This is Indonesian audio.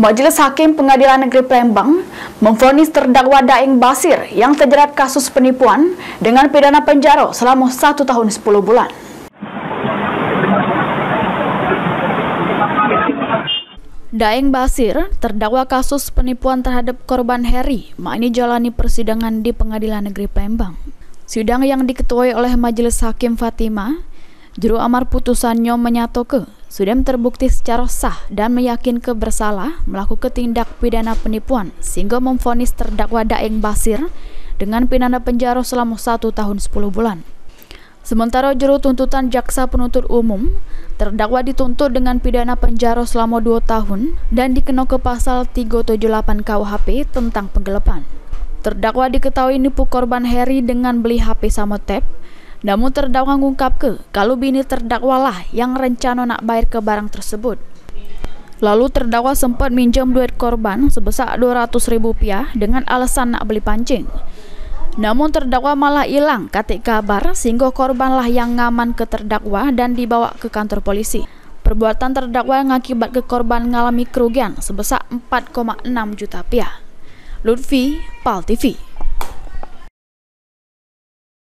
Majelis Hakim Pengadilan Negeri Palembang memvonis terdakwa Daeng Basir yang terjerat kasus penipuan dengan pidana penjara selama 1 tahun 10 bulan. Daeng Basir terdakwa kasus penipuan terhadap korban Heri ini jalani persidangan di Pengadilan Negeri Palembang. Sidang yang diketuai oleh Majelis Hakim Fatima, juru amar putusannya menyatakan sudah terbukti secara sah dan meyakinkan bersalah melakukan tindak pidana penipuan sehingga memvonis terdakwa Daeng Basir dengan pidana penjara selama 1 tahun 10 bulan. Sementara juru tuntutan jaksa penuntut umum, terdakwa dituntut dengan pidana penjara selama 2 tahun dan dikenakan pasal 378 KUHP tentang penggelapan. Terdakwa diketahui nipu korban Heri dengan beli HP sama tab. Namun terdakwa ngungkap kalau bini terdakwa lah yang rencana nak bayar ke barang tersebut. Lalu terdakwa sempat minjam duit korban sebesar Rp200.000 dengan alasan nak beli pancing. Namun terdakwa malah hilang katik kabar sehingga korban lah yang ngaman ke terdakwa dan dibawa ke kantor polisi. Perbuatan terdakwa yang akibat ke korban mengalami kerugian sebesar Rp4,6 juta. Lutfi, PAL TV.